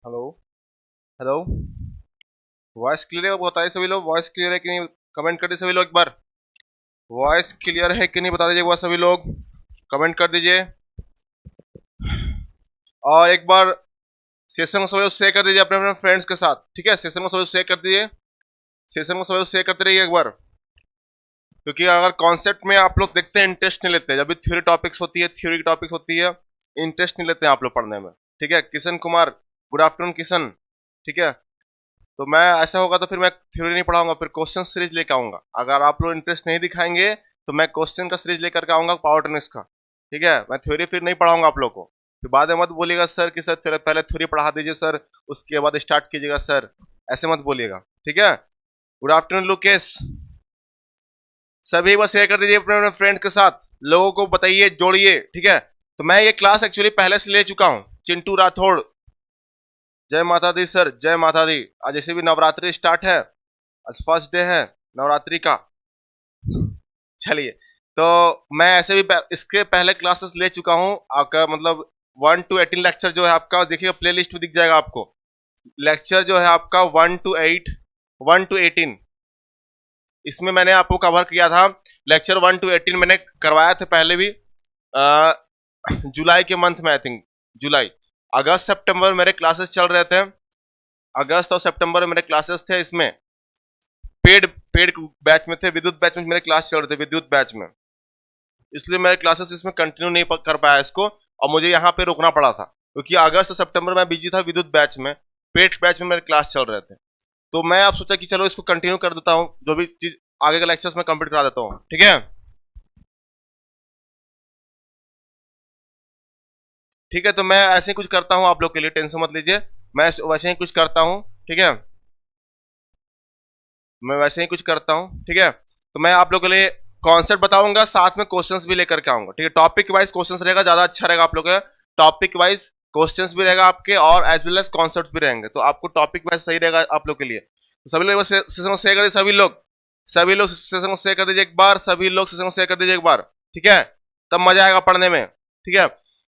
Hello. Hello. Voice clear है बताइए सभी लोग, वॉइस क्लियर है कि नहीं? कमेंट कर दीजिए सभी लोग एक बार। वॉइस क्लियर है कि नहीं बता दीजिए एक बार सभी लोग, कमेंट कर दीजिए। और एक बार सेशन को सभी लोग शेयर कर दीजिए अपने अपने फ्रेंड्स के साथ, ठीक है? सेशन को सभी लोग शेयर कर दीजिए, सेशन को सभी लोग शेयर करते रहिए एक बार, क्योंकि अगर कॉन्सेप्ट में आप लोग देखते हैं इंटरेस्ट नहीं लेते, जब भी थ्योरी टॉपिक्स होती है, थ्योरी की टॉपिक्स होती है, इंटरेस्ट नहीं लेते हैं आप लोग पढ़ने में, ठीक है? किशन कुमार, गुड आफ्टरनून किशन, ठीक है? तो मैं ऐसा होगा तो फिर मैं थ्योरी नहीं पढ़ाऊंगा, फिर क्वेश्चन सीरीज लेकर आऊंगा। अगर आप लोग इंटरेस्ट नहीं दिखाएंगे तो मैं क्वेश्चन का सीरीज लेकर के आऊंगा पावर टेनिस का, ठीक है? मैं थ्योरी फिर नहीं पढ़ाऊंगा आप लोग को। फिर बाद में मत बोलिएगा सर कि सर पहले थ्योरी पढ़ा दीजिए सर, उसके बाद स्टार्ट कीजिएगा सर, ऐसे मत बोलिएगा, ठीक है? गुड आफ्टरनून लुकेश, सभी बस शेयर कर दीजिए अपने अपने फ्रेंड के साथ, लोगों को बताइए, जोड़िए, ठीक है? तो मैं ये क्लास एक्चुअली पहले से ले चुका हूँ। चिंटू राठौड़, जय माता दी सर, जय माता दी। आज जैसे भी नवरात्रि स्टार्ट है, आज फर्स्ट डे है नवरात्रि का। चलिए, तो मैं ऐसे भी इसके पहले क्लासेस ले चुका हूँ आपका, मतलब 1 to 18 लेक्चर जो है आपका, देखिएगा प्ले लिस्ट में दिख जाएगा आपको। लेक्चर जो है आपका 1 to 18, इसमें मैंने आपको कवर किया था। लेक्चर 1 to 18 मैंने करवाया था पहले भी, जुलाई के मंथ में, आई थिंक जुलाई, अगस्त सितंबर मेरे क्लासेस चल रहे थे। अगस्त और सितंबर में मेरे क्लासेस थे, इसमें पेड बैच में थे, विद्युत बैच में मेरे क्लास चल रहे थे, विद्युत बैच में, इसलिए मेरे क्लासेस इसमें कंटिन्यू नहीं कर पाया इसको, और मुझे यहाँ पे रुकना पड़ा था क्योंकि अगस्त और सितंबर में बिजी था विद्युत बैच में, पेड बैच में मेरे क्लास चल रहे थे। तो मैं अब सोचा कि चलो इसको कंटिन्यू कर देता हूँ, जो भी चीज आगे के लेक्चर्स में कंप्लीट करा देता हूँ, ठीक है? ठीक है, तो मैं ऐसे ही कुछ करता हूँ आप लोग के लिए, टेंशन मत लीजिए, मैं वैसे ही कुछ करता हूँ, ठीक है? मैं वैसे ही कुछ करता हूँ, ठीक है? तो मैं आप लोग के लिए कॉन्सेप्ट बताऊंगा, साथ में क्वेश्चंस भी लेकर के आऊंगा, ठीक है? टॉपिक वाइज क्वेश्चंस रहेगा, ज्यादा अच्छा रहेगा आप लोग का। टॉपिक वाइज क्वेश्चंस भी रहेगा आपके, और एज वेल एज कॉन्सेप्ट भी रहेंगे, तो आपको टॉपिक वाइज सही रहेगा आप लोग के लिए। तो सभी लोग सेशन को शेयर कर दीजिए, सभी लोग सेशन को शेयर कर दीजिए एक बार, सभी लोग सेशन को शेयर कर दीजिए एक बार, ठीक है? तब मजा आएगा पढ़ने में, ठीक है?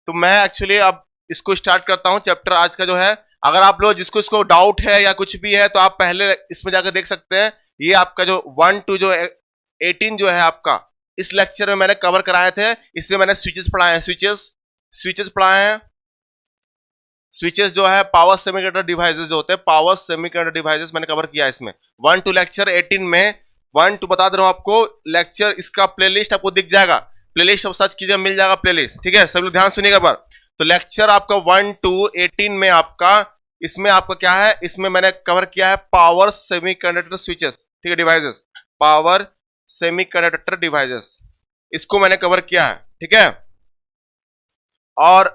तो मैं एक्चुअली अब इसको स्टार्ट करता हूँ, चैप्टर आज का जो है। अगर आप लोग जिसको इसको डाउट है या कुछ भी है, तो आप पहले इसमें जाकर देख सकते हैं। ये आपका जो 1 to 18 जो है आपका, इस लेक्चर में मैंने कवर कराए थे, इसमें मैंने स्विचेस पढ़ाए हैं, स्विचेस पढ़ाए हैं। स्विचेस जो है पावर सेमीकंडक्टर डिवाइसेस जो होते हैं, पावर सेमीकंडक्टर डिवाइसेस मैंने कवर किया है इसमें 1 to लेक्चर 18 में। 1 to बता दे रहा हूं आपको, लेक्चर इसका प्लेलिस्ट आपको दिख जाएगा, प्लेलिस्ट सर्च कीजिए, मिल जाएगा प्लेलिस्ट, ठीक है? सब लोग ध्यान सुनिएगा बार। तो लेक्चर आपका 1 to 18 में आपका, इसमें आपका क्या है, इसमें मैंने कवर किया है पावर सेमीकंडक्टर स्विचेस, ठीक है? डिवाइसेस, पावर सेमीकंडक्टर डिवाइसेस, इसको मैंने कवर किया है, ठीक है? और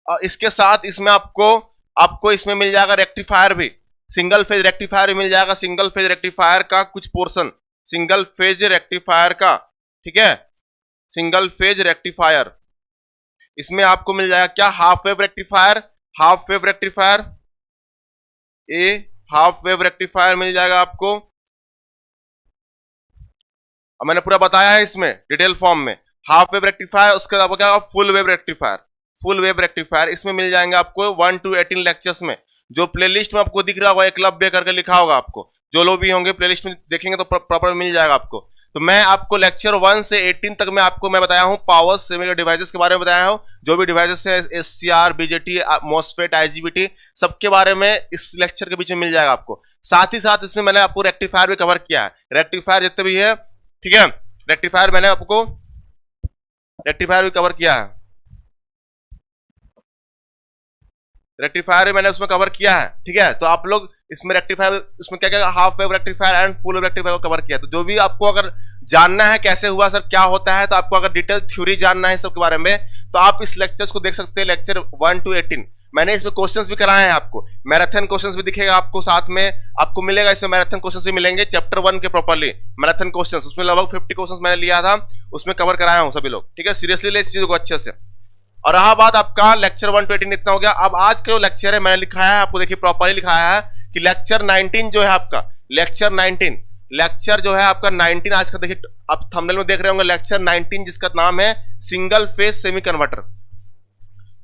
इसके साथ इसमें आपको इसमें मिल जाएगा रेक्टिफायर भी, सिंगल फेज रेक्टिफायर भी मिल जाएगा, सिंगल फेज रेक्टिफायर का कुछ पोर्शन, सिंगल फेज रेक्टिफायर का, ठीक है? सिंगल फेज रेक्टिफायर, इसमें आपको मिल जाएगा क्या, half wave rectifier, half wave rectifier, half wave rectifier मिल जाएगा आपको। अब मैंने पूरा बताया है इसमें डिटेल फॉर्म में, हाफ वेव रेक्टिफायर, उसके बाद क्या, full wave rectifier, full wave rectifier, इसमें मिल जाएंगे आपको 1 to 18 लेक्चर्स में। जो प्लेलिस्ट में आपको दिख रहा होगा, एकलव्य करके लिखा होगा आपको, जो लोग भी होंगे प्लेलिस्ट में देखेंगे तो प्रॉपर मिल जाएगा आपको। तो मैं आपको लेक्चर 1 से 18 तक में आपको मैं बताया हूं पावर सेमीकंडक्टर डिवाइसेस के बारे में बताया हूं, जो भी डिवाइसेस है, एससीआर, बीजेटी, मॉसफेट, आईजीबीटी, सबके बारे में इस लेक्चर के बीच में मिल जाएगा आपको। साथ ही साथ इसमें मैंने आपको रेक्टिफायर भी कवर किया है, रेक्टिफायर जितने भी है, ठीक है? रेक्टिफायर मैंने आपको रेक्टिफायर भी कवर किया है, रेक्टिफायर मैंने उसमें कवर किया है, ठीक है? तो आप लोग इसमें रेक्टिफायर, इसमें क्या क्या, half wave rectifier and full wave rectifier को कवर किया। तो जो भी आपको अगर जानना है कैसे हुआ सर, क्या होता है, तो आपको अगर डिटेल थ्योरी जानना है सबके बारे में, तो आप इस लेक्चर्स को देख सकते हैं, लेक्चर 1 to 18। मैंने इसमें क्वेश्चंस भी कराए हैं आपको, मैराथन क्वेश्चंस भी दिखेगा आपको, साथ में आपको मिलेगा इसमें मैराथन क्वेश्चंस भी मिलेंगे, चैप्टर 1 के प्रॉपर्ली मैराथन क्वेश्चंस, उसमें लगभग 50 क्वेश्चंस मैंने लिया था, उसमें कवर कराया हूं सभी लोग, ठीक है? सीरियसली ले इस चीज को अच्छे से। और रहा बात आपका लेक्चर 1 to 18 इतना हो गया। अब आज का जो लेक्चर है मैंने लिखाया है आपको, देखिए प्रॉपर्ली लिखाया है कि लेक्चर 19 जो है आपका, लेक्चर 19, लेक्चर जो है आपका 19 आज का, देखिए आप थंबनेल में देख रहे होंगे, लेक्चर 19 जिसका नाम है single phase semi converter,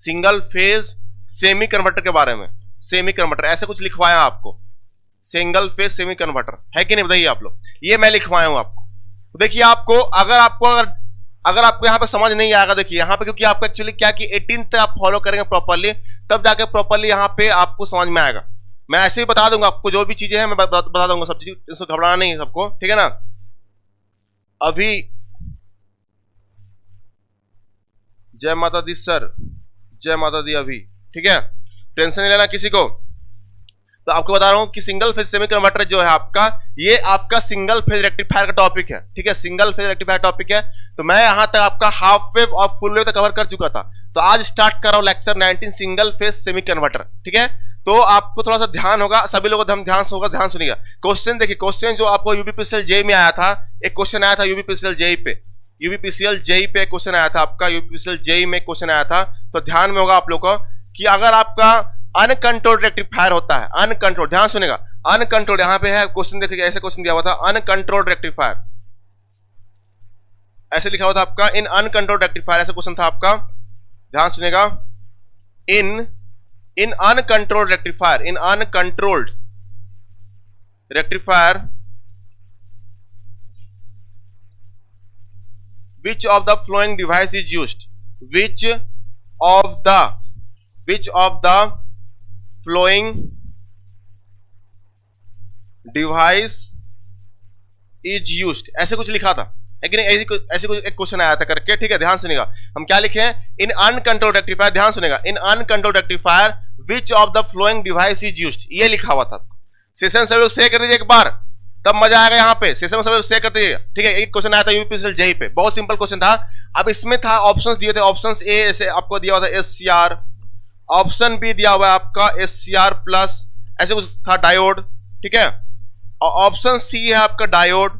single phase semi converter के बारे में, सेमी कन्वर्टर, ऐसे कुछ लिखवाया आपको, सिंगल फेज सेमी कन्वर्टर है कि नहीं बताइए आप लोग, ये मैं लिखवाया हूं आपको। तो देखिए आपको अगर आपको यहाँ पे समझ नहीं आएगा, देखिए यहाँ पे क्योंकि आपको एक्चुअली क्या कि 18 तक आप फॉलो करेंगे प्रॉपरली, तब जाके प्रॉपरली यहाँ पे आपको समझ में आएगा। मैं ऐसे ही बता दूंगा आपको, जो भी चीजें हैं मैं बता दूंगा सब चीज, इसको घबराना नहीं है सबको, ठीक है ना। अभी जय माता दी सर, जय माता दी अभी, ठीक है, टेंशन नहीं लेना किसी को। तो आपको बता रहा हूं कि सिंगल फेज सेमी कन्वर्टर जो है आपका, ये आपका सिंगल फेज रेक्टिफायर का टॉपिक है, ठीक है, सिंगल फेज रेक्टिफायर टॉपिक है। तो मैं यहां तक आपका हाफ वेव और फुल वेव तक कवर कर चुका था, तो आज स्टार्ट कर रहा हूं lecture 19 single phase semi converter, ठीक है। तो आपको थोड़ा सा ध्यान होगा, सभी लोगों को ध्यान सुनिएगा। क्वेश्चन देखिए, क्वेश्चन जो आपको यूपीपीसीएल जेई में आया था, एक क्वेश्चन आया था यूपीपीसीएल जेई पे, यूपीपीसीएल जेई पे क्वेश्चन आया था आपका, यूपीपीसीएल जेई में क्वेश्चन आया था। तो ध्यान में होगा आप लोग को कि अगर आपका अनकंट्रोल्ड रेक्टिफायर होता है, अनकंट्रोल्ड, ध्यान सुनेगा, अनकंट्रोल्ड, यहां पे है क्वेश्चन, देखिए ऐसे क्वेश्चन दिया हुआ था, अनकंट्रोल्ड रेक्टिफायर, ऐसे लिखा हुआ था आपका, इन अनकंट्रोल्ड रेक्टिफायर, ऐसा क्वेश्चन था आपका, ध्यान सुनेगा, in uncontrolled rectifier, in uncontrolled rectifier which of the following device is used, which of the following device is used, ऐसे कुछ लिखा था, लेकिन ऐसे कुछ एक क्वेश्चन आया था करके, ठीक है, ध्यान सुनिएगा। हम क्या लिखे हैं, इन अनकंट्रोल्ड रेक्टिफायर, ध्यान सुनिएगा, in uncontrolled rectifier which of the flowing device is used, ये लिखा हुआ था। सेशन सभी लोग शेयर कर दीजिए एक बार, तब मजा आएगा यहाँ पे, सेशन सभी लोग शेयर कर दीजिए, ठीक है। एक क्वेश्चन आया था यूपीपीसीएल जेई पे, बहुत सिंपल क्वेश्चन था। अब इसमें था ऑप्शंस दिए थे, ऑप्शंस ए ऐसे आपको दिया हुआ था एससीआर, ऑप्शन बी दिया हुआ है आपका एससीआर प्लस, ऐसे कुछ था डायोड, ठीक है, और ऑप्शन सी है आपका डायोड,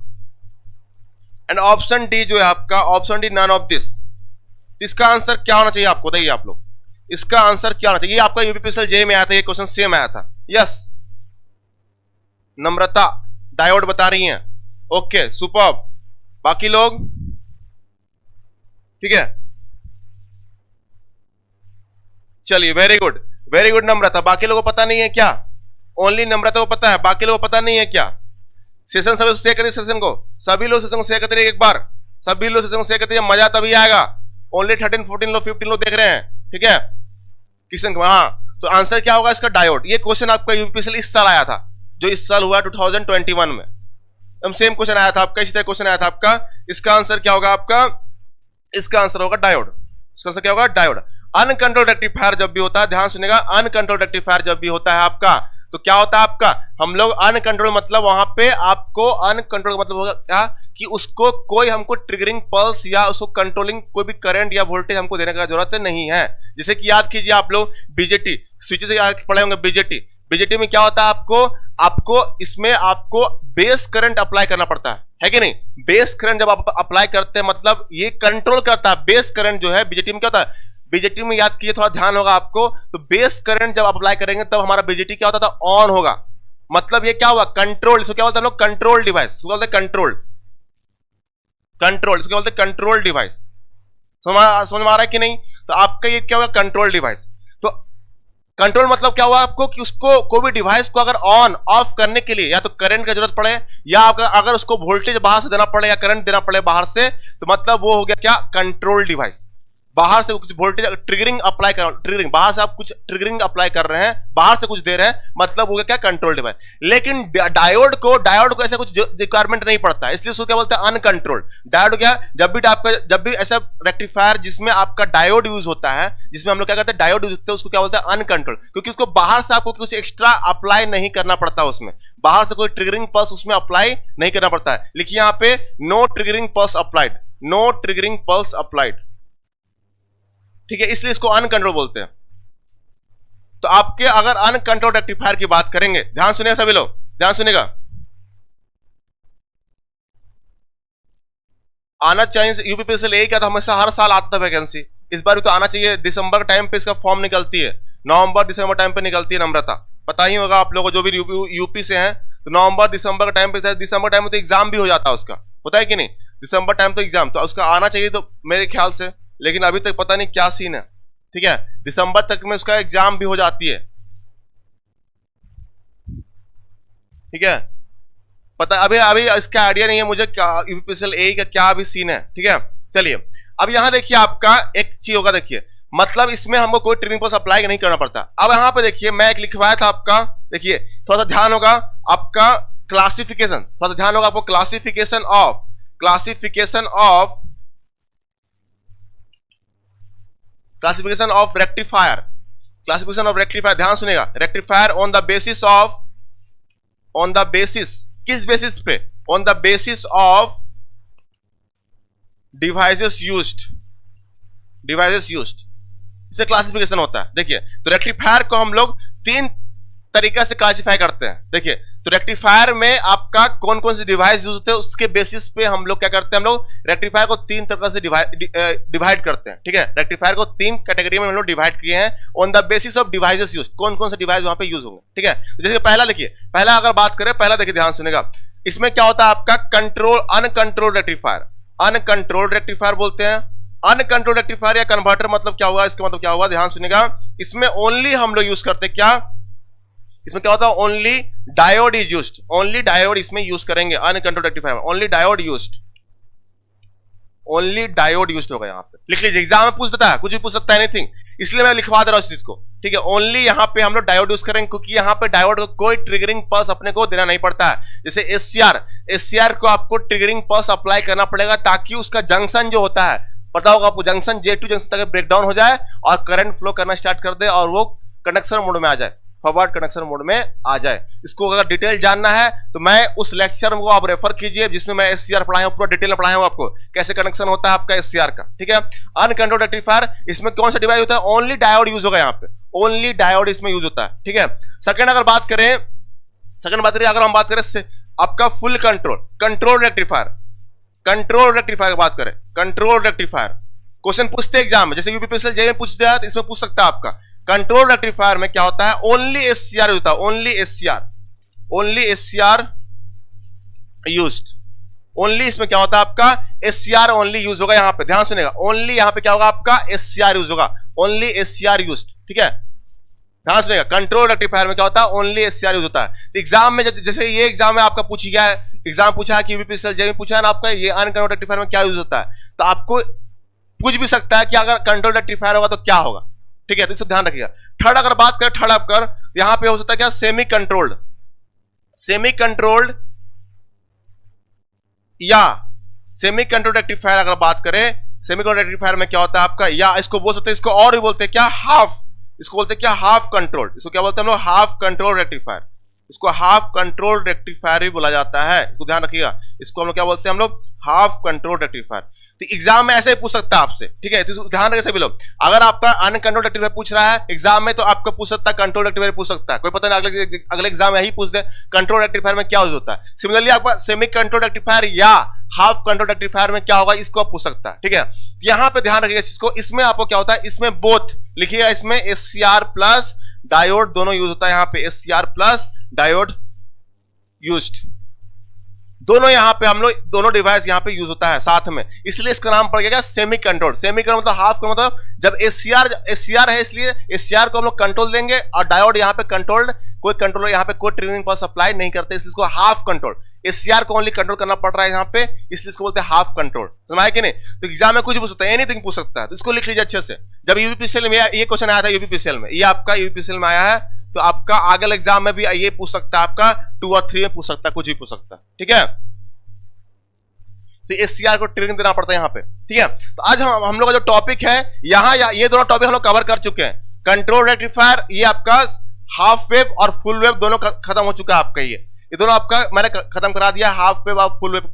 एंड ऑप्शन डी जो है आपका, option D none of this. इसका आंसर क्या होना चाहिए आपको बताइए आप लोग, इसका आंसर क्या होना चाहिए। ये आपका यूपीपीसीएल जेई में आया था, ये क्वेश्चन सेम आया था। यस, नम्रता डायोड बता रही हैं, ओके सुपर्ब, बाकी लोग ठीक है, चलिए वेरी गुड, वेरी गुड नम्रता। बाकी लोगों को पता नहीं है क्या, ओनली नम्रता को पता है, बाकी लोगों को पता नहीं है क्या। सेशन सभी शेयर करिए, सेशन को सभी लोग सेशन को शेयर करते रहिए एक बार, सभी लोग सेशन को शेयर करते रहिए, मजा तभी आएगा। ओनली 13 14 लोग 15 लोग देख रहे हैं, ठीक है, किशन को, हाँ। तो आंसर क्या होगा इसका, डायोड। ये क्वेश्चन आपका यूपीपीसीएल इस साल आया था, जो इस साल हुआ 2021 में, हम सेम क्वेश्चन आया था आपका, इसी तरह क्वेश्चन आया था आपका। इसका आंसर क्या होगा आपका, इसका आंसर होगा डायोड, इसका आंसर क्या होगा, डायोड। अनकंट्रोल्ड रेक्टिफायर जब भी होता है, ध्यान सुनेगा, अनकंट्रोल्ड रेक्टिफायर जब भी होता है आपका, तो क्या होता है आपका, हम लोग अनकंट्रोल मतलब वहां पे आपको अनकंट्रोल मतलब होगा क्या कि उसको कोई हमको ट्रिगरिंग पल्स या उसको कंट्रोलिंग कोई भी करंट या वोल्टेज हमको देने का जरूरत नहीं है। जैसे कि याद कीजिए आप लोग बीजेटी स्विच से पढ़े होंगे, बीजेटी में क्या होता है आपको इसमें आपको बेस करंट अप्लाई करना पड़ता है कि नहीं। बेस करंट जब आप अप्लाई करते हैं मतलब ये कंट्रोल करता है, बेस करंट जो है बीजेटी में क्या होता है, बीजेटी में याद कीजिए, थोड़ा ध्यान होगा आपको। तो बेस करंट जब अप्लाई करेंगे तब हमारा बीजेटी क्या होता था, ऑन होगा, मतलब ये क्या हुआ, कंट्रोल, इसको क्या बोलते हैं हम लोग, कंट्रोल डिवाइस, इसको बोलते हैं कंट्रोल, इसको बोलते हैं कंट्रोल डिवाइस। समझ में आ रहा है कि नहीं। तो आपका ये क्या होगा, कंट्रोल डिवाइस। तो कंट्रोल मतलब क्या हुआ आपको कि उसको कोई भी डिवाइस को अगर ऑन ऑफ करने के लिए या तो करंट की जरूरत पड़े या अगर उसको वोल्टेज बाहर से देना पड़े या करंट देना पड़े बाहर से, तो मतलब वो हो गया क्या, कंट्रोल डिवाइस। बाहर से कुछ वोल्टेज ट्रिगरिंग अप्लाई कर, ट्रिगरिंग बाहर से आप कुछ ट्रिगरिंग अप्लाई कर रहे हैं, बाहर से कुछ दे रहे हैं, मतलब हो गया क्या, कंट्रोल डिवाइस। लेकिन डायोड को ऐसा कुछ रिक्वायरमेंट नहीं पड़ता है, इसलिए उसको क्या बोलते हैं, अनकंट्रोल्ड। डायोड क्या, जब भी ऐसा रेक्टिफायर जिसमें आपका डायोड यूज होता है, जिसमें हम लोग क्या कहते हैं, डायोड यूज होते हैं, उसको क्या बोलते हैं, अनकंट्रोल्ड, क्योंकि उसको बाहर से आपको कुछ एक्स्ट्रा अप्लाई नहीं करना पड़ता, उसमें बाहर से कोई ट्रिगरिंग पल्स उसमें अप्लाई नहीं करना पड़ता है। लिखिए यहां पे, no triggering pulse applied, no triggering pulse applied, ठीक है, इसलिए इसको अनकंट्रोल बोलते हैं। तो आपके अगर अनकंट्रोल्ड रेक्टिफायर की बात करेंगे, ध्यान सुनिएगा सभी लोग, ध्यान सुनिएगा, आना चाहिए यूपीपीसीएल यही क्या था, हमेशा हर साल आता था वैकेंसी, इस बार भी तो आना चाहिए। दिसंबर टाइम पे इसका फॉर्म निकलती है, नवंबर दिसंबर टाइम पे निकलती है नम्रता, पता ही होगा आप लोगों को, जो भी यूपी से हैं, तो नवंबर दिसंबर का टाइम पे, दिसंबर टाइम में तो एग्जाम भी हो जाता है उसका, पता है कि नहीं, दिसंबर टाइम तो एग्जाम, तो उसका आना चाहिए तो मेरे ख्याल से, लेकिन अभी तक पता नहीं क्या सीन है, ठीक है, दिसंबर तक में उसका एग्जाम भी हो जाती है, ठीक है, पता अभी अभी इसका आइडिया नहीं है मुझे क्या यूपीपीसीएल ए का क्या अभी सीन है, ठीक है। चलिए अब यहां देखिए आपका एक चीज होगा, देखिए मतलब इसमें हमको कोई ट्रिगरिंग फोर्स अप्लाई नहीं करना पड़ता। अब यहां पे देखिए मैं एक लिखवाया था आपका, देखिए थोड़ा सा ध्यान होगा आपका क्लासिफिकेशन, थोड़ा सा ध्यान होगा आपको, classification of rectifier, classification of rectifier, ध्यान सुनेगा, रेक्टिफायर ऑन द बेसिस, किस बेसिस पे, on the basis of devices used, इससे क्लासिफिकेशन होता है। देखिए तो रेक्टिफायर को हम लोग 3 तरीके से क्लासिफाई करते हैं। देखिए तो रेक्टिफायर में आपका कौन कौन से डिवाइस यूज होते हैं उसके बेसिस पे हम लोग क्या करते हैं, हम लोग रेक्टिफायर को 3 तरह से डिवाइड करते हैं, ठीक है। रेक्टिफायर को 3 कैटेगरी में हम लोग डिवाइड किए हैं on the basis of devices use, कौन कौन से डिवाइस वहां पे यूज होंगे, ठीक है। जैसे पहला देखिए, पहला अगर बात करें, पहला देखिए ध्यान सुनेगा, इसमें क्या होता है आपका अनकंट्रोल्ड रेक्टिफायर बोलते हैं। अनकंट्रोल्ड रेक्टिफायर या कन्वर्टर मतलब क्या हुआ, इसका मतलब क्या हुआ, ध्यान सुनेगा, इसमें ओनली हम लोग यूज करते क्या, इसमें क्या होता है, only diode is used, only diode इसमें यूज करेंगे अनकंट्रोल्ड रेक्टिफायर में, ओनली डायोड यूज्ड होगा। यहां पे लिख लीजिए, एग्जाम में पूछ देता है, कुछ भी पूछ सकता है, एनीथिंग, इसलिए मैं लिखवा दे रहा हूं इस चीज को, ठीक है। ओनली यहां पे हम लोग डायोड यूज करेंगे क्योंकि यहां पे डायोड को कोई ट्रिगरिंग पल्स अपने को देना नहीं पड़ता है। जैसे एससीआर को आपको ट्रिगरिंग पल्स अप्लाई करना पड़ेगा ताकि उसका जंक्शन जो होता है, पता होगा आपको, जंक्शन J2 जंक्शन तक ब्रेकडाउन हो जाए और करंट फ्लो करना स्टार्ट कर दे और वो कंडक्शन मोड में आ जाए, फॉरवर्ड कंडक्शन मोड में आ जाए। इसको अगर डिटेल जानना है तो मैं उस लेक्चर को आप रेफर कीजिए जिसमें मैं एससीआर पढ़ाया हूं, पूरा डिटेल में पढ़ाया हूं आपको कैसे कनेक्शन होता है आपका एससीआर का, ठीक है। अनकंट्रोल्ड रेक्टिफायर, इसमें कौन सा डिवाइस होता है, ओनली डायोड यूज होगा, यहाँ पे ओनली डायोड इसमें यूज होता है, ठीक है। सेकंड अगर बात करें, अगर हम बात करें आपका फुल कंट्रोल रेक्टिफायर की बात करें, कंट्रोल रेक्टिफायर क्वेश्चन पूछते एग्जाम में, जैसे यूपीपीसीएल जे में पूछ दिया तो इसमें पूछ सकता है आपका। कंट्रोल रेक्टिफायर में क्या होता है, ओनली एससीआर होता है, ओनली एससीआर यूज्ड, ओनली इसमें क्या होता है आपका एससीआर ओनली यूज होगा। यहां पे ध्यान सुनेगा, ओनली यहां पे क्या होगा आपका एससीआर यूज होगा, ओनली एससीआर यूज्ड, ठीक है। ध्यान सुनेगा, कंट्रोल रेक्टिफायर में क्या होता है, ओनली एससीआर यूज होता है। तो एग्जाम में जैसे ये एग्जाम में आपका पूछ गया है, एग्जाम पूछा है कि यूपीपीसीएल जे में पूछा है ना आपका, ये अनकंट्रोल्ड रेक्टिफायर में क्या यूज होता है, तो आपको पूछ भी सकता है कि अगर कंट्रोल रेक्टिफायर होगा तो क्या होगा, ठीक है। तो इसको ध्यान रखिएगा। थर्ड अगर बात करें, थर्ड आपका यहां पे हो सकता है क्या, सेमी कंट्रोल्ड रेक्टिफायर अगर बात करें, सेमी कंट्रोल्ड रेक्टिफायर में क्या होता है आपका, या इसको बोल सकते हैं, इसको और भी बोलते हैं क्या, हाफ, इसको बोलते हैं क्या, हाफ कंट्रोल्ड, इसको क्या बोलते हैं हम लोग, हाफ कंट्रोल रेक्टिफायर, इसको हाफ कंट्रोल रेक्टिफायर भी बोला जाता है, इसको ध्यान रखिएगा, इसको हम लोग क्या बोलते हैं, हम लोग हाफ कंट्रोल रेक्टिफायर। तो एग्जाम में ऐसे ही पूछ सकता है आपसे, ठीक है। तो ध्यान रखें सभी लोग, अगर आपका अनकंट्रोल्ड रेक्टिफायर पूछ रहा है एग्जाम में तो आपको पूछ सकता है, कंट्रोल रेक्टिफायर पूछ सकता है, कोई पता नहीं अगले एग्जाम में यही पूछ दे कंट्रोल रेक्टिफायर में क्या यूज होता है। सिमिलरली आपका सेमी कंट्रोल रेक्टिफायर या हाफ कंट्रोल रेक्टिफायर में क्या होगा, इसको आप पूछ सकता है, ठीक है। तो यहां पे ध्यान रखिएगा इस चीज को, इसमें आपको क्या होता है, इसमें बोथ लिखिएगा, इसमें एससीआर प्लस डायोड दोनों यूज होता है, यहां पे एससीआर प्लस डायोड यूज्ड, दोनों यहां पे हम लोग दोनों डिवाइस यहां पे यूज होता है साथ में, इसलिए इसका नाम पड़ गया सेमी कंट्रोल। सेमी कंट्रोल मतलब हाफ का मतलब जब एससीआर है इसलिए एससीआर को हम लोग कंट्रोल देंगे और डायोड यहां पे कंट्रोल्ड, कोई कंट्रोलर यहां पे कोई ट्रिगरिंग पल्स अप्लाई नहीं करते, इसलिए इसको हाफ कंट्रोल, एससीआर को ओनली कंट्रोल करना पड़ रहा है यहां पे, इसलिए इसको बोलते हैं हाफ कंट्रोल, समझ कि नहीं। तो एग्जाम में कुछ पूछ सकता है, एनीथिंग पूछ सकता है, तो इसको लिख लीजिए अच्छे से। जब यूपीपीसीएल में ये क्वेश्चन आया था, यूपीपीसीएल में, ये आपका यूपीपीसीएल में आया है, तो आपका आगे एग्जाम में भी ये पूछ सकता है, आपका 2 और 3 में पूछ सकता है, कुछ भी पूछ सकता है, ठीक है। तो एससीआर को ट्रिगरिंग देना पड़ता है यहां पे, ठीक है। तो आज हम लोग का जो टॉपिक है यहां, ये दोनों टॉपिक हम लोग कवर कर चुके हैं। कंट्रोल रेक्टिफायर ये आपका हाफ वेव और फुल वेव दोनों खत्म हो चुका है आपका, ये दोनों आपका मैंने खत्म करा दिया, हाफ वेव और फुल वेव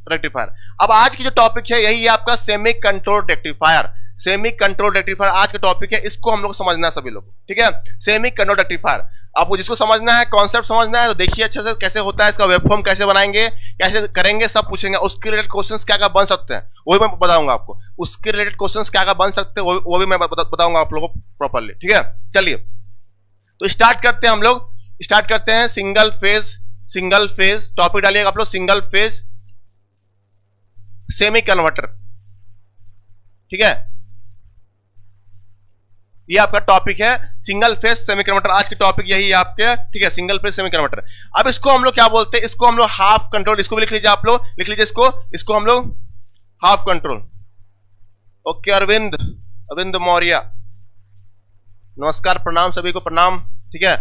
रेक्टिफायर। अब आज की जो टॉपिक है यही है आपका semi control rectifier, semi control rectifier आज का टॉपिक है, इसको हम लोग समझना है सभी लोग, ठीक है। सेमी कंट्रोल रेक्टिफायर आपको जिसको समझना है, कॉन्सेप्ट समझना है, तो देखिए अच्छे से कैसे होता है, इसका वेबफॉर्म कैसे बनाएंगे, कैसे करेंगे, सब पूछेंगे। उसके रिलेटेड क्वेश्चंस क्या क्या बन सकते हैं वो भी मैं बताऊंगा आपको, उसके रिलेटेड क्वेश्चंस क्या क्या बन सकते हैं वो भी मैं बताऊंगा आप लोगों को प्रॉपर्ली, ठीक है। चलिए तो स्टार्ट करते हैं, हम लोग स्टार्ट करते हैं सिंगल फेज टॉपिक डालिएगा आप लोग, सिंगल फेज सेमी कन्वर्टर, ठीक है। ये आपका टॉपिक है सिंगल फेज सेमीकंडक्टर। आज की टॉपिक यही है आपके, ठीक है, सिंगल फेज सेमीकंडक्टर। अब इसको हम लोग क्या बोलते हैं, इसको हम लोग हाफ कंट्रोल, इसको भी लिख लीजिए आप लोग, लिख लीजिए इसको हम लोग half control. Okay, Arvind Maurya, नमस्कार, प्रणाम सभी को, प्रणाम, ठीक है।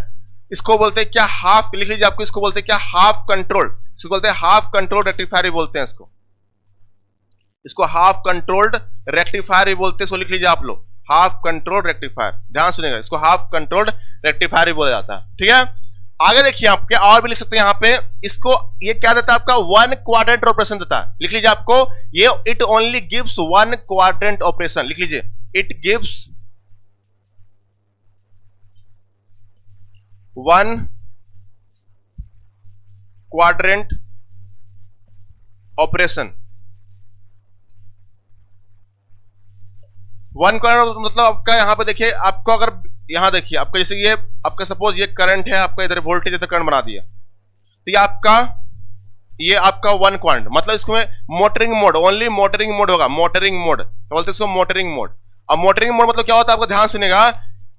इसको बोलते हैं क्या, हाफ, लिख लीजिए आपको, इसको बोलते हैं क्या, हाफ कंट्रोल, इसको बोलते हैं हाफ कंट्रोल रेक्टिफायर भी बोलते हैं इसको हाफ कंट्रोल्ड रेक्टिफायर भी बोलते हैं, इसको लिख लीजिए आप लोग, हाफ कंट्रोल रेक्टिफायर, ध्यान सुनिएगा, इसको हाफ कंट्रोल्ड रेक्टिफायर भी बोला जाता है, ठीक है। आगे देखिए आपके और भी लिख सकते हैं यहाँ पे, इसको ये क्या देता है आपका, 1 क्वाड्रेंट ऑपरेशन देता है, लिख लीजिए आपको, ये it only gives 1 quadrant operation, लिख लीजिए, it gives 1 quadrant operation. 1 quadrant मतलब आपका यहाँ पे देखिए, आपको अगर यहाँ देखिए आपका, जैसे ये आपका सपोज ये करंट है आपका, इधर वोल्टेज इधर करंट बना दिया, तो ये आपका 1 क्वाड्रेंट, मतलब इसमें motoring mode, only motoring mode होगा, मोटरिंग मोड बोलते हैं इसको, मोटरिंग मोड। अब मोटरिंग मोड मतलब क्या होता है, आपको ध्यान सुनेगा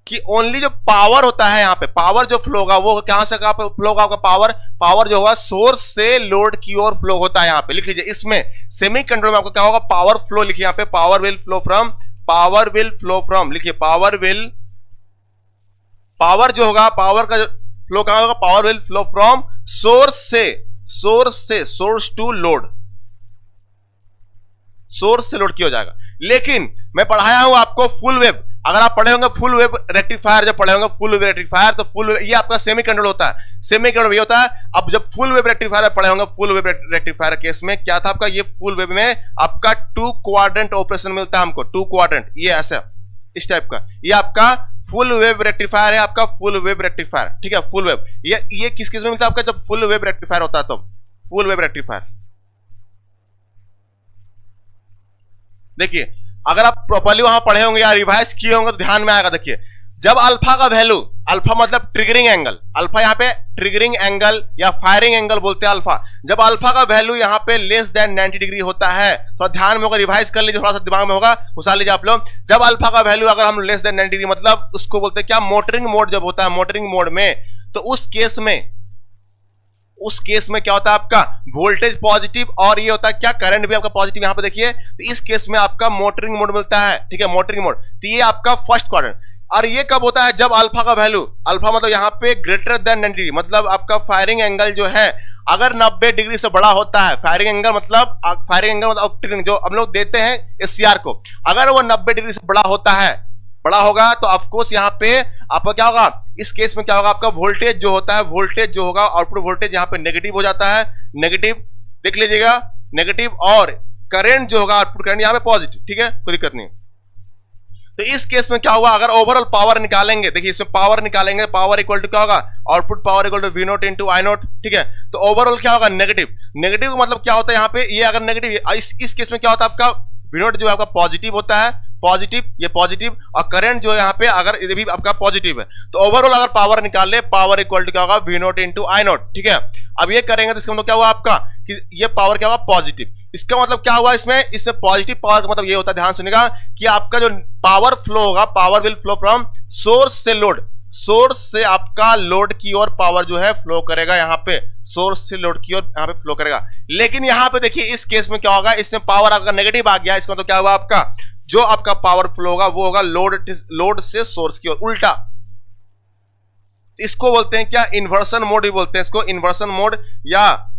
कि ओनली जो पावर होता है यहाँ पे, पावर जो फ्लो होगा वो कहां से फ्लो होगा, आपका पावर जो होगा सोर्स से लोड की ओर फ्लो होता है यहाँ पे, लिख लीजिए। इसमें सेमीकंडक्टर में आपको क्या होगा, पावर फ्लो, लिखिए यहाँ पे, पावर विल फ्लो फ्रॉम, लिखिए पावर जो होगा, पावर का फ्लो कहां होगा, power will flow from source to load, source से लोड किया जाएगा। लेकिन मैं पढ़ाया हूं आपको फुल वेव, अगर आप पढ़े होंगे फुल वेव रेक्टिफायर, जब पढ़े होंगे फुल वेव रेक्टिफायर, तो फुल वेव ये आपका सेमीकंडक्टर होता है, सेमीकंडक्टर ये होता है। अब जब फुल वेव रेक्टिफायर पढ़े होंगे, फुल वेव रेक्टिफायर केस में क्या था आपका, ये फुल वेव में आपका 2 क्वाड्रेंट ऑपरेशन मिलता है हमको, 2 क्वाड्रेंट, ये ऐसा इस टाइप का, ये आपका फुल वेव रेक्टिफायर है, आपका फुल वेव रेक्टिफायर, ठीक है। फुल वेव ये किस में मिलता है आपका, जब फुल वेव रेक्टिफायर होता है, तो फुल वेव रेक्टिफायर देखिए, अगर आप प्रॉपर्ली वहां पढ़े होंगे या रिवाइज किए होंगे तो ध्यान में आएगा। देखिए, जब अल्फा का वैल्यू, अल्फा मतलब ट्रिगरिंग एंगल, अल्फा यहाँ पे ट्रिगरिंग एंगल या फायरिंग एंगल बोलते हैं अल्फा, जब अल्फा का वैल्यू यहाँ पे लेस देन 90 डिग्री होता है, तो ध्यान में होगा, रिवाइज कर लीजिए, थोड़ा सा दिमाग में होगा, घुसा लीजिए आप लोग। जब अल्फा का वैल्यू अगर हम लेस देन 90 डिग्री, मतलब उसको बोलते हैं क्या, मोटरिंग मोड जब होता है, मोटरिंग मोड में, तो उस केस में क्या होता है आपका, वोल्टेज पॉजिटिव, और ये होता है क्या, करंट भी आपका पॉजिटिव। यहां पे देखिए, तो इस केस में आपका मोटरिंग मोड मिलता है, ठीक है, मोटरिंग मोड, तो ये आपका फर्स्ट क्वाड्रेंट। और ये कब होता है, जब अल्फा का वैल्यू, अल्फा मतलब यहां पे ग्रेटर देन 90 डिग्री, मतलब आपका फायरिंग एंगल जो है अगर 90 डिग्री से बड़ा होता है, फायरिंग एंगल मतलब जो हम लोग देते हैं SCR को, अगर वो 90 डिग्री से बड़ा होगा, तो ऑफकोर्स यहाँ पे आपका क्या होगा, इस केस में क्या होगा, आपका वोल्टेज जो होता है, वोल्टेज जो होगा, आउटपुट वोल्टेज यहाँ पे नेगेटिव हो जाता है, नेगेटिव देख लीजिएगा, नेगेटिव, और करंट जो होगा, आउटपुट करंट यहाँ पे पॉजिटिव, ठीक है, कोई दिक्कत नहीं। तो इस केस में क्या हुआ, अगर ओवरऑल पावर निकालेंगे, देखिए इसमें पावर निकालेंगे, पावर इक्वल टू क्या होगा, output power equal to V0 into I0, ठीक है। तो ओवरऑल क्या होगा, नेगेटिव, नेगेटिव का मतलब क्या होता है यहाँ पे, ये अगर नेगेटिव, इस केस में क्या होता है आपका, V0 जो है आपका पॉजिटिव होता है, पॉजिटिव, ये पॉजिटिव, और करंट जो है यहाँ पे अगर ये भी आपका पॉजिटिव है, तो ओवरऑल अगर पावर निकाल ले, पावर इक्वल टू क्या होगा, V0 इंटू I0, ठीक है। अब ये करेंगे तो इसका मतलब क्या हुआ आपका, कि ये पावर क्या हुआ, पॉजिटिव। इसका मतलब क्या हुआ, इसमें पॉजिटिव पावर का मतलब ये होता है, ध्यान सुनिएगा, कि आपका जो पावर फ्लो होगा, power will flow from source से लोड, सोर्स से आपका लोड की ओर पावर जो है फ्लो करेगा, यहाँ पे सोर्स से लोड की ओर यहाँ पे फ्लो करेगा। लेकिन यहाँ पे देखिए, इस केस में क्या होगा, इसमें पावर अगर नेगेटिव आ गया, इसका मतलब क्या हुआ आपका, जो आपका पावर फ्लो होगा वो होगा लोड से सोर्स की ओर, उल्टा। इसको बोलते हैं क्या, इन्वर्सन मोड भी बोलते हैं इसको, इन्वर्सन मोड या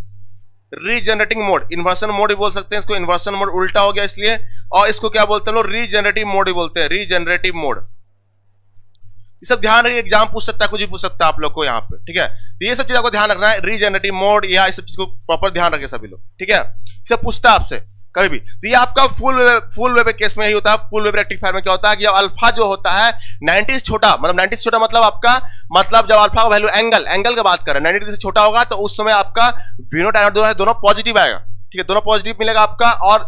रीजनरेटिंग मोड, इन्वर्सन मोड भी बोल सकते हैं इसको, इन्वर्सन मोड उल्टा हो गया इसलिए। और इसको क्या बोलते हैं लोग, रीजनरेटिव मोड भी बोलते हैं, रीजनरेटिव मोड। ये सब ध्यान रखिए, एग्जाम पूछ सकता है, कुछ भी पूछ सकता है आप लोग को यहाँ पे, ठीक है। तो ये सब चीज आपको ध्यान रखना है, रीजनरेटिव मोड या इस सब चीज को प्रॉपर ध्यान रखें सभी लोग, ठीक है। सब पूछता है आपसे कभी भी। तो ये आपका फुल वेव केस में ही होता है। फुल वेव रेक्टिफायर में क्या होता है कि जब अल्फा जो होता है 90 से छोटा, मतलब 90 से छोटा मतलब आपका, मतलब जब अल्फा का वैल्यू एंगल की बात करें 90 डिग्री से छोटा होगा, तो उस समय आपका V0 I0 जो है दोनों पॉजिटिव आएगा, ठीक है, दोनों पॉजिटिव मिलेगा आपका। और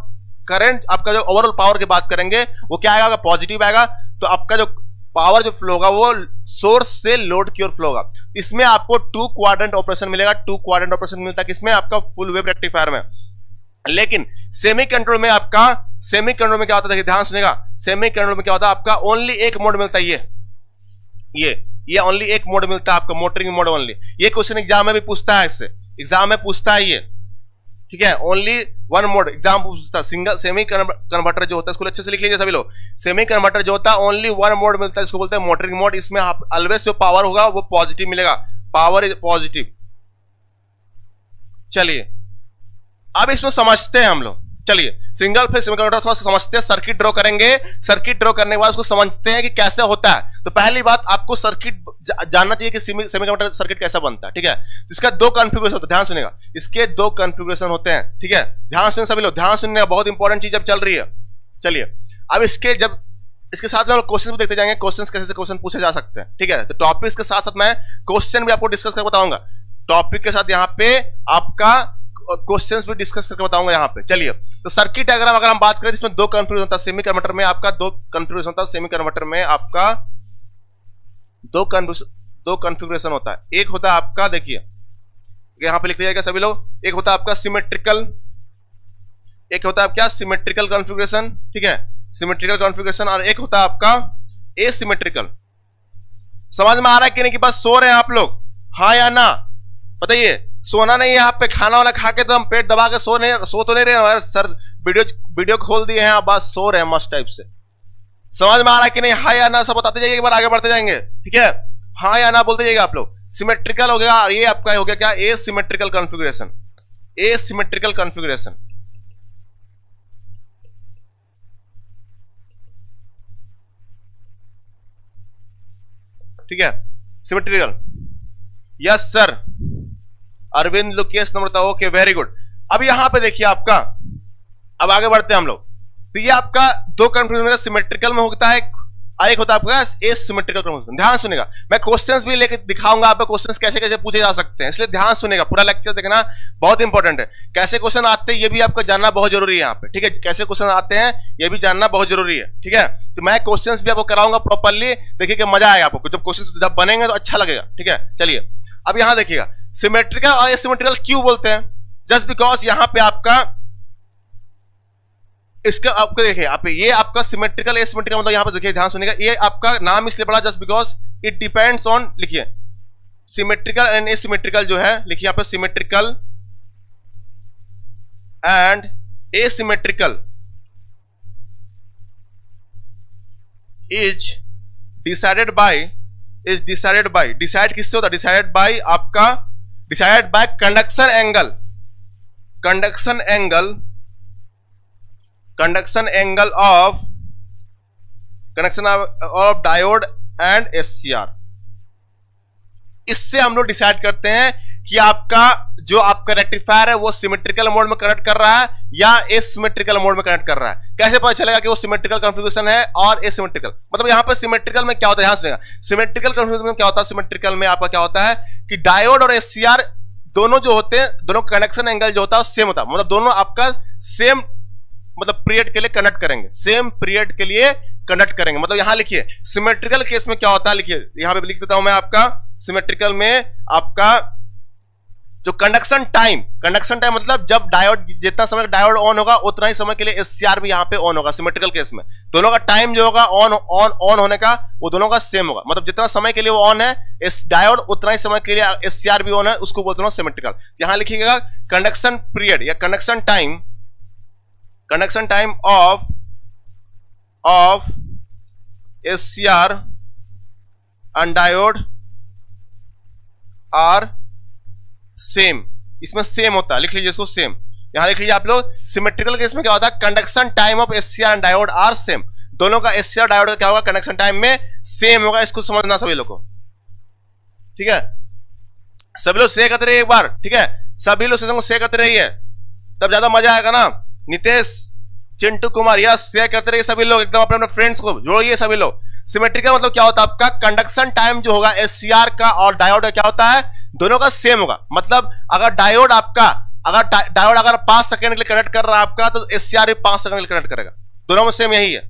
करंट आपका जो ओवरऑल पावर की बात करेंगे वो क्या आएगा, पॉजिटिव आएगा। तो आपका जो पावर जो फ्लो होगा वो सोर्स से लोड की ओर फ्लो होगा। इसमें आपको 2 क्वाड्रेंट ऑपरेशन मिलेगा, 2 क्वाड्रेंट ऑपरेशन मिलता है किसमें, आपका फुल वेव रेक्टिफायर में। लेकिन सेमी कंट्रोल में आपका, सेमी कंट्रोल में क्या होता है, देखिए ध्यान सुनेगा, सेमीकंडक्टर में क्या होता है आपका ओनली एक मोड मिलता है, ये ओनली एक मोड मिलता है आपका, मोटरिंग मोड ओनली। ये क्वेश्चन एग्जाम में भी पूछता है, इससे एग्जाम में पूछता है ये, ठीक है, ओनली वन मोड एग्जाम पूछता है। सिंगल सेमी कन्वर्टर जो होता है, इसको अच्छे से लिख लीजिए सभी लोग। सेमी कन्वर्टर जो होता है ओनली वन मोड मिलता है, इसको बोलते हैं मोटरिंग मोड। इसमें आप ऑलवेज जो पावर होगा वो पॉजिटिव मिलेगा, पावर इज पॉजिटिव। चलिए अब इसमें समझते हैं हम लोग। चलिए सिंगल फेज सेमीकंडक्टर थोड़ा सा समझते हैं, सर्किट ड्रॉ करेंगे। सर्किट ड्रॉ करने के बाद उसको समझते हैं कि कैसे होता है। तो पहली बात आपको सर्किट जानना चाहिए कि सेमीकंडक्टर सर्किट कैसा बनता है, ठीक है। इसका दो कॉन्फ़िगरेशन होता है, ध्यान सुनेगा, इसके दो कॉन्फ़िगरेशन होते हैं, ठीक है। ध्यान सुने सभी लोग, ध्यान सुनने का बहुत इंपॉर्टेंट चीज अब चल रही है। चलिए अब इसके साथ में हम क्वेश्चन भी देखते जाएंगे, क्वेश्चन कैसे क्वेश्चन पूछे जा सकते हैं, ठीक है। तो टॉपिक के साथ साथ मैं क्वेश्चन भी आपको डिस्कस कर बताऊंगा, टॉपिक के साथ यहाँ पे आपका क्वेश्चंस भी डिस्कस करके बताऊंगा यहाँ पे। चलिए तो सर्किट डायग्राम अगर हम बात करें, इसमें दो कन्फ्यूजन होता है सेमी कन्वर्टर में, आपका दो कन्फ्यूजन होता है सेमी कन्वर्टर में, आपका दो कन्फिगरेशन होता है। एक होता है आपका, देखिए यहाँ पे लिख दिया सभी लोग, एक होता है आपका सिमेट्रिकल, एक होता है क्या सिमेट्रिकल कॉन्फ़िगरेशन, ठीक है, सिमेट्रिकल कॉन्फ़िगरेशन, और एक होता है आपका एसिमेट्रिकल। समझ में आ रहा है कि नहीं कि बस सो रहे हैं आप लोग, हाँ या ना बताइए। सोना नहीं है यहाँ पे, खाना वाना खा के तो हम पेट दबा के सो तो नहीं रहे सर, वीडियो खोल दिए हैं, बस सो रहे हैं मस्त टाइप से। समझ में आ रहा है कि नहीं, हाँ या ना सब बताते जाइए, एक बार आगे बढ़ते जाएंगे, ठीक है, हाँ या ना बोलते जाइएगा आप लोग। सिमेट्रिकल हो गया, और ये आपका हो गया क्या एसिमेट्रिकल कॉन्फ़िगरेशन, एसिमेट्रिकल कॉन्फ़िगरेशन, ठीक है, symmetrical. Yes sir, Arvind Lukesh Namrata, okay very good. अब यहां पे देखिए आपका, अब आगे बढ़ते हैं हम लोग। तो ये आपका दो कन्फ्यूजन सिमेट्रिकल में होता है, और एक होता है आपका एसिमेट्रिकल कन्फ्यूजन। ध्यान सुनेगा, मैं क्वेश्चंस भी लेके दिखाऊंगा आपको, क्वेश्चंस कैसे कैसे पूछे जा सकते हैं, इसलिए ध्यान सुनेगा, पूरा लेक्चर देखना बहुत इंपॉर्टेंट है। कैसे क्वेश्चन आते हैं ये भी आपको जानना बहुत जरूरी है यहाँ पे, ठीक है, कैसे क्वेश्चन आते हैं ये भी जानना बहुत जरूरी है, ठीक है। तो मैं क्वेश्चंस भी आपको कराऊंगा प्रॉपरली, देखिए कि मजा आएगा आपको, जब क्वेश्चन जब बनेंगे तो अच्छा लगेगा, ठीक है। चलिए अब यहां देखिएगा, सिमेट्रिकल और एसिमेट्रिकल क्यों बोलते हैं, जस्ट बिकॉज यहां पे आपका इसका आपको देखिए आप ये आपका सिमेट्रिकल एसिमेट्रिकल मतलब यहां पे देखिए, ध्यान सुनिएगा, ये आपका नाम इसलिए पड़ा just because it depends on, लिखिए सिमेट्रिकल एंड एसिमेट्रिकल जो है, लिखिए यहां पे symmetrical and asymmetrical is decided by decide किससे होता है, डिसाइडेड बाय आपका, decided by conduction angle of diode and SCR. इससे हम लोग डिसाइड करते हैं कि आपका जो आपका रेक्टिफायर है वो सिमेट्रिकल मोड में कनेक्ट कर रहा है या एसिमेट्रिकल मोड में कनेक्ट कर रहा है। कैसे पता चलेगा कि वो सिमेट्रिकल कॉन्फ़िगरेशन है और एसिमेट्रिकल, मतलब यहां पे सिमेट्रिकल में क्या होता है, ध्यान सुनिएगा, सिमेट्रिकल कॉन्फ़िगरेशन में क्या होता है, सिमेट्रिकल में आपका क्या होता है कि डायोड और एससीआर दोनों जो होते हैं, दोनों कनेक्शन एंगल जो होता है सेम होता है, मतलब दोनों आपका सेम मतलब पीरियड के लिए कनेक्ट करेंगे, सेम पीरियड के लिए कनेक्ट करेंगे। मतलब यहां लिखिए सिमेट्रिकल केस में क्या होता है, लिखिए यहां पे लिख देता हूं मैं आपका, सिमेट्रिकल में आपका जो कंडक्शन टाइम मतलब जब डायोड, जितना समय डायोड ऑन होगा उतना ही समय के लिए एससीआर भी यहां पे ऑन होगा। सिमेट्रिकल केस में दोनों का टाइम जो होगा ऑन होने का वो दोनों का सेम होगा, मतलब जितना समय के लिए वो ऑन है इस डायोड उतना ही समय के लिए एससीआर भी ऑन है, उसको बोलते हैं सिमेट्रिकल। यहां लिखिएगा कंडक्शन पीरियड या conduction time of SCR and diode are same, इसमें सेम होता है, लिख लीजिए इसको सेम। यहां लिख लीजिए आप लोग, सिमेट्रिकल केस में क्या होता है, conduction time of SCR and diode are same, दोनों का एससीआर डायोड का क्या होगा, कंडक्शन टाइम में सेम होगा, इसको समझना सभी लोग को, ठीक है। सभी लोग शेयर करते रहिए एक बार, ठीक है, सभी लोग सेशन को शेयर करते रहिए, तब ज्यादा मजा आएगा ना। नितेश, चिंटू कुमार, यस शेयर करते रहिए सभी लोग, एकदम अपने फ्रेंड्स को जोड़िए सभी लोग। सिमेट्रिकल मतलब क्या होता है, आपका कंडक्शन टाइम जो होगा एससीआर का और डायोड का क्या होता है, दोनों का सेम होगा। मतलब अगर डायोड 5 सेकंड के लिए कनेक्ट कर रहा है आपका, तो एससीआर भी 5 सेकंड के लिए कनेक्ट करेगा, दोनों में सेम यही है,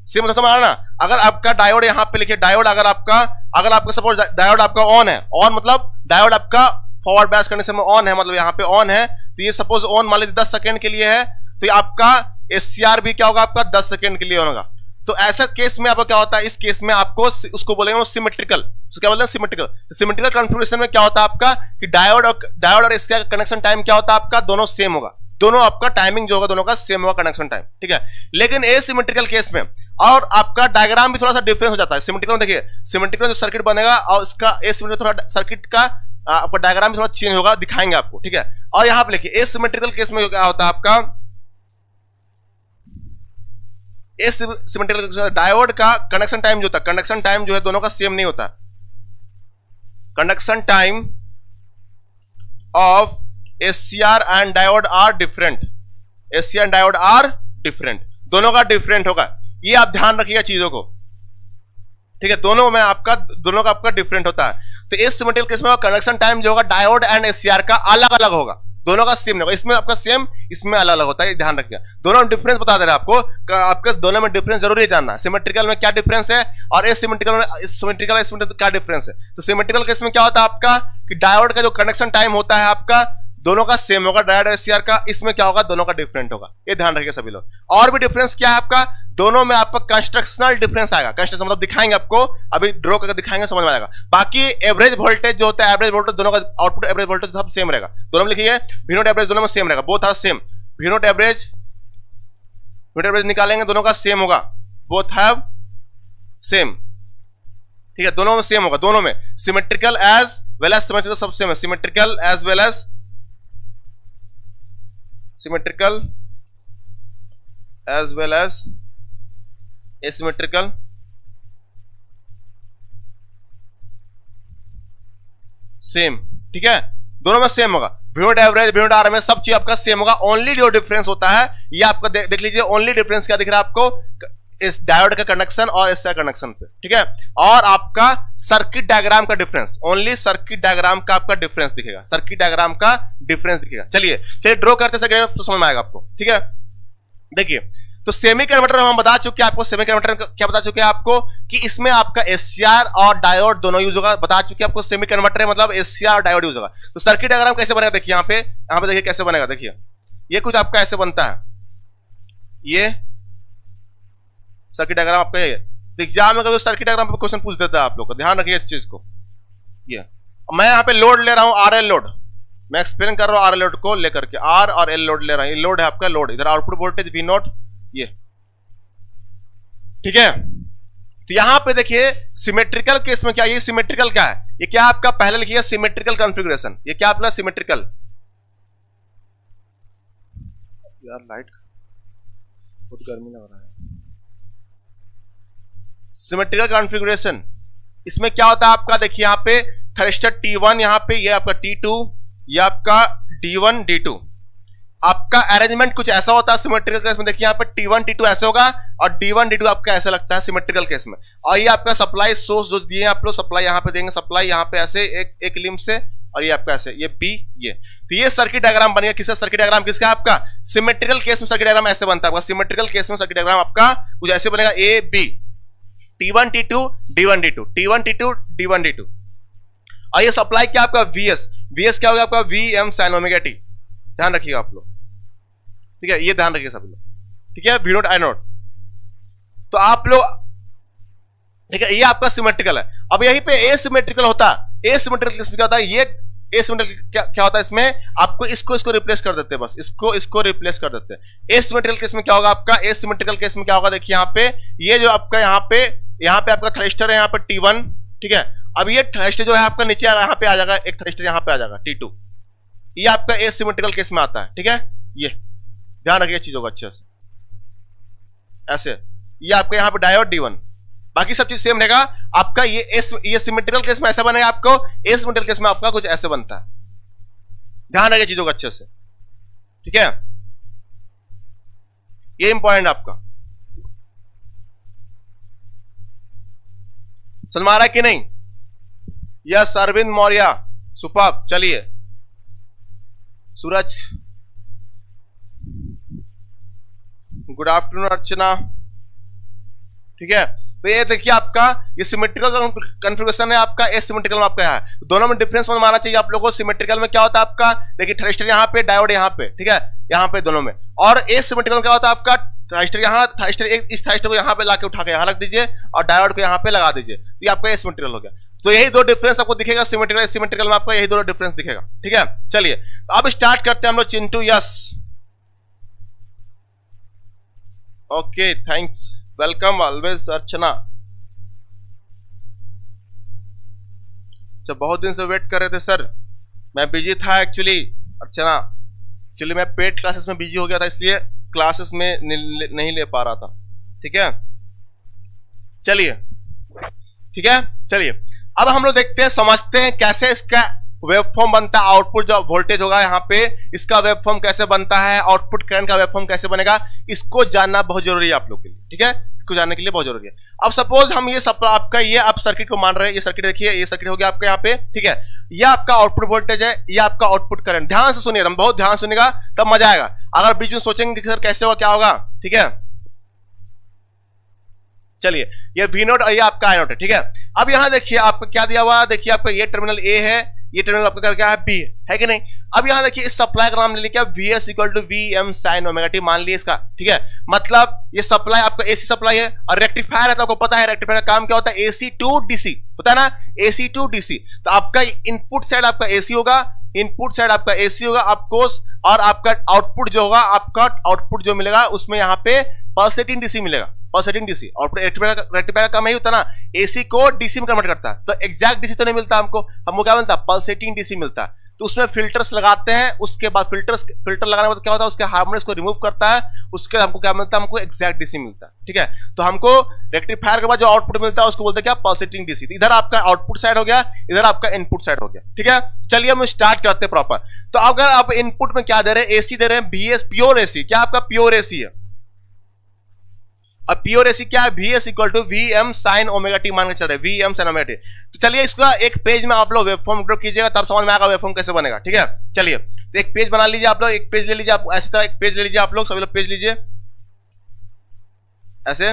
सेम मतलब समझ ना। अगर आपका डायोड यहां पे लिखिए, डायोड अगर आपका सपोज डायोड आपका ऑन है, ऑन मतलब डायोड आपका फॉरवर्ड बैच कंडीशन में ऑन है, मतलब यहां पे ऑन है, तो ये सपोज ऑन मान लीजिए 10 सेकंड के लिए है, तो आपका एससीआर भी क्या होगा, आपका 10 सेकंड के लिए होगा। तो ऐसा केस में आपको क्या होता है, इस केस में आपको उसको बोलेंगे वो सिमेट्रिकल, तो क्या बोलते हैं सिमेट्रिकल। तो सिमेट्रिकल कॉन्फ़िगरेशन में क्या होता है आपका कि डायोड और इसका कनेक्शन टाइम क्या होता है आपका, दोनों सेम होगा, दोनों आपका टाइमिंग जो होगा दोनों का सेम होगा कनेक्शन टाइम, ठीक है। लेकिन एसिमेट्रिकल केस में और आपका डायग्राम भी थोड़ा सा डिफरेंस हो जाता है। सिमेट्रिकल में देखिए, सिमेट्रिकल जो सर्किट बनेगा और इसका एसिमेट्रिकल थोड़ा सर्किट का आपका डायग्राम भी थोड़ा चेंज होगा, दिखाएंगे आपको, ठीक है। और यहां पे लिखिए एसिमेट्रिकल केस में क्या होता है आपका, एसिमेट्रिकल डायोड का कनेक्शन टाइम जो होता है, कंडक्शन टाइम जो है दोनों का सेम नहीं होता। Conduction time of SCR and diode are different, SCR and diode are different, दोनों का डिफरेंट होगा, ये आप ध्यान रखिएगा चीजों को, ठीक है। दोनों में आपका डिफरेंट होता है। तो इस सिमेट्रिकल केस में कनेक्शन टाइम जो होगा डायोड एंड SCR का अलग अलग होगा, दोनों का सेम नहीं होगा, इसमें आपका सेम, इसमें अलग अलग होता है, ये ध्यान रखिएगा। दोनों डिफरेंस बता दे रहे हैं आपको, आपके दोनों में डिफरेंस जरूरी है जानना, सिमेट्रिकल में क्या डिफरेंस है और एसिमेट्रिकल में सिमेट्रिकल क्या डिफरेंस है। तो सिमेट्रिकल केस में क्या होता है आपका कि डायोड का जो कनेक्शन टाइम होता है आपका दोनों का सेम होगा, डायोड और SCR का, इसमें क्या होगा दोनों का डिफरेंट होगा, ये ध्यान रखिए सभी लोग। और भी डिफरेंस क्या है आपका, दोनों में आपका कंस्ट्रक्शनल डिफरेंस आएगा, कंस्ट्रक्शन मतलब दिखाएंगे आपको, अभी ड्रॉ करके दिखाएंगे समझ में आएगा। बाकी एवरेज वोल्टेज जो होता है, एवरेज वोल्टेज दोनों का आउटपुट एवरेज वोल्टेज सब सेम रहेगा, दोनों में लिखिए V नॉट एवरेज दोनों में सेम रहेगा, both are same, V naught average निकालेंगे दोनों का सेम होगा, बोथ हैव सेम, ठीक है, दोनों में सेम होगा, दोनों में symmetrical as well as symmetrical सब सेम है, symmetrical as well as symmetrical as well as asymmetrical same, ठीक है, दोनों में सेम होगा। V naught average, V naught RMS सब चीज आपका सेम होगा। ओनली जो डिफरेंस होता है ये आपका देख लीजिए, ओनली डिफरेंस क्या दिख रहा है आपको, इस डायोड का कनेक्शन और इसका कनेक्शन पे, ठीक है। और आपका सर्किट डायग्राम का डिफरेंस, ओनली सर्किट डायग्राम का आपका डिफरेंस दिखेगा, सर्किट डायग्राम का डिफरेंस दिखेगा। चलिए ड्रॉ करते से तो समझ में आएगा आपको, ठीक है। देखिए तो सेमी कन्वर्टर हम बता चुके हैं आपको, सेमी कन्वर्टर क्या बता चुके हैं आपको कि इसमें आपका SCR और डायोड दोनों यूज होगा, बता चुके हैं आपको सेमी कन्वर्टर है मतलब SCR और डायोड यूज होगा। तो सर्किट डायग्राम कैसे बनेगा देखिए, यहाँ पे देखिए कैसे बनेगा, देखिए ये कुछ आपका ऐसे बनता है, ये सर्किट डायग्राम आपका ये एग्जाम में कभी सर्किट डायग्राम पे क्वेश्चन पूछ देता है आप लोग को, ध्यान रखिए इस चीज को। ये मैं यहाँ पे लोड ले रहा हूँ RL लोड, मैं एक्सप्लेन कर रहा हूँ RL लोड को लेकर के, R और L लोड ले रहा हूँ, ये लोड है आपका लोड, इधर आउटपुट वोल्टेज V नॉट, ये ठीक है। तो यहां पे देखिए सिमेट्रिकल केस में क्या, ये सिमेट्रिकल क्या है, ये क्या आपका पहले लिखिए सिमेट्रिकल कॉन्फ़िगरेशन, ये क्या आपका सिमेट्रिकल, यार लाइट बहुत गर्मी लग रहा है, सिमेट्रिकल कॉन्फ़िगरेशन इसमें क्या होता है आपका, देखिए यहां पे थर्स्टर T1, यहां पे ये आपका T2, ये आपका D1 D2, आपका अरेंजमेंट कुछ ऐसा होता है सिमेट्रिकल केस में। देखिए यहाँ पे T1 T2 ऐसे होगा और D1 D2 आपका ऐसा लगता है सिमेट्रिकल केस में। और ये आपका सप्लाई सोर्स जो दिए आप लोग, सप्लाई यहाँ पे देंगे, सप्लाई यहाँ पे ऐसे एक लिंब से, और ये आपका ऐसे, ये B, ये तो ये सर्किट डायग्राम बनेगा। किसका सर्किट डायग्राम, किसका आपका सिमेट्रिकल केस में सर्किट डायग्राम ऐसे बनता है आपका, सिमेट्रिकल केस में सर्किट डायग्राम आपका कुछ ऐसे बनेगा, A B T1 T2 D1 D2 T1 T2 D1 D2। और ये सप्लाई क्या आपका VS क्या होगा आपका VM sin ओमेगा t, ध्यान रखिएगा आप लोग, ठीक है, ये ध्यान रखिए सभी लोग, ठीक है, V नॉट I नॉट। तो आप लोग ठीक है, ये आपका सिमेट्रिकल है। अब यहीं पे एसिमेट्रिकल होता है, एसिमेट्रिकल केस में क्या होता है, ये एसिमेट्रिकल क्या होता है, इसमें आपको इसको रिप्लेस कर देते हैं, बस इसको रिप्लेस कर देते हैं। एसिमेट्रिकल केस में क्या होगा आपका, एसिमेट्रिकल केस में क्या होगा, देखिए यहाँ पे ये जो आपका यहाँ पे आपका थर्स्टर है यहाँ पे T1, ठीक है। अब ये थर्स्टर जो है आपका नीचे यहाँ पे आ जाएगा, एक थर्स्टर यहाँ पे आ जाएगा T2, ये आपका एसिमेट्रिकल केस में आता है, ठीक है। ये ध्यान रखिए चीजों का अच्छे से, ऐसे ये आपका यहाँ पे डायोड D1, बाकी सब चीज सेम रहेगा आपका। ये सिमेट्रिकल केस में ऐसा बनेगा आपको, एसिमेट्रिकल केस में आपका कुछ ऐसे बनता है, ध्यान रखिए चीजों का अच्छे से, ठीक है, ये इंपॉर्टेंट आपका। समझ में आ रहा है कि नहीं, यस अरविंद मौर्य सुपर्ब। चलिए सूरज, गुड आफ्टरनून अर्चना, ठीक है। तो ये देखिए आपका ये सिमेट्रिकल कॉन्फ़िगरेशन है आपका, एसिमेट्रिकल में आपका है, दोनों में डिफरेंस मानना चाहिए आप लोगों को। सिमेट्रिकल में क्या होता है आपका, देखिए थर्स्टर यहाँ पे, डायोड यहाँ पे, ठीक है, यहाँ पे दोनों में। और एसिमेट्रिकल क्या होता है आपका, थाइस्टर यहाँ, थाइस्टर इस थाइस्टर को यहाँ पे लाके उठा के यहाँ रख दीजिए और डायोड को यहाँ पे लगा दीजिए, ये आपका एसिमेट्रिकल हो गया। तो यही दो डिफरेंस आपको दिखेगा, सिमेट्रिकल सिमेट्रिकल में आपको यही दो डिफरेंस दिखेगा, ठीक है। चलिए तो अब स्टार्ट करते हैं हम लोग। Chintu yes, okay thanks, welcome always. Archana, अच्छा बहुत दिन से वेट कर रहे थे सर, मैं बिजी था एक्चुअली। अर्चना, एक्चुअली मैं पेड क्लासेस में बिजी हो गया था, इसलिए क्लासेस में नहीं ले पा रहा था, ठीक है। चलिए ठीक है, चलिए अब हम लोग देखते हैं, समझते हैं कैसे इसका वेवफॉर्म बनता है। आउटपुट जो वोल्टेज होगा यहाँ पे, इसका वेवफॉर्म कैसे बनता है, आउटपुट करंट का वेवफॉर्म कैसे बनेगा, इसको जानना बहुत जरूरी है आप लोग के लिए, ठीक है। इसको जानने के लिए बहुत जरूरी है। अब सपोज हम ये आपका ये आप सर्किट को मान रहे हैं, ये सर्किट देखिए, ये सर्किट हो गया आपका यहाँ पे, ठीक है। ये आपका आउटपुट वोल्टेज है, ये आपका आउटपुट करंट। ध्यान से सुनिएगा, बहुत ध्यान सुनिएगा तब मजा आएगा। अगर बीच में सोचेंगे कि सर कैसे होगा क्या होगा, ठीक है। चलिए ये V नोट और ये आपका I नोट है, ठीक है। अब यहां देखिए आपको क्या दिया हुआ, देखिए आपका ये टर्मिनल A है, ये टर्मिनल आपका क्या है B है कि नहीं। अब यहां देखिए इस सप्लाई का नाम ले लिया VS equal to VM sin omega t मान लिया इसका, ठीक है। मतलब ये सप्लाई आपका AC सप्लाई है और रेक्टिफायर है, तो आपको पता है रेक्टिफायर का काम क्या होता है, AC टू DC होता है ना, AC टू DC। तो आपका इनपुट साइड आपका AC होगा, इनपुट साइड आपका AC होगा ऑफकोर्स, और आपका आउटपुट जो होगा, आपका आउटपुट जो मिलेगा उसमें यहाँ पे पल्सेटिंग DC मिलेगा, पल्सेटिंग DC। आउटपुट रेक्टिफायर का काम यही होता है ना, AC को DC में कन्वर्ट करता है। तो एग्जैक्ट DC तो नहीं मिलता हमको क्या मिलता है, पल्सेटिंग DC मिलता है। तो उसमें फिल्टर्स लगाते हैं, उसके बाद फिल्टर लगाने के बाद क्या होता है, उसके हार्मोनिक्स को रिमूव करता है, उसके हमको क्या मिलता है, हमको एग्जैक्ट DC मिलता है, ठीक है। तो हमको रेक्टिफायर के बाद जो आउटपुट मिलता है उसको बोलते हैं क्या, पल्सेटिंग DC। इधर आपका आउटपुट साइड हो गया, इधर आपका इनपुट साइड हो गया, ठीक है। चलिए हम स्टार्ट करते हैं प्रॉपर। तो अगर आप इनपुट में क्या दे रहे हैं, AC दे रहे हैं, BS प्योर AC, क्या आपका प्योर AC है। अब प्योर AC क्या है, VS equal to VM sin omega t मान के चल रहे हैं, VM sin ओमेगा t। तो चलिए इसका एक पेज में आप लोग वेवफॉर्म ड्रॉ कीजिएगा, तब समझ में आएगा वेवफॉर्म कैसे बनेगा, ठीक है। चलिए तो एक पेज बना लीजिए आप लोग, एक पेज ले लीजिए आप, ऐसी तरह एक पेज ले लीजिए आप लोग, सभी लोग पेज लीजिए ऐसे।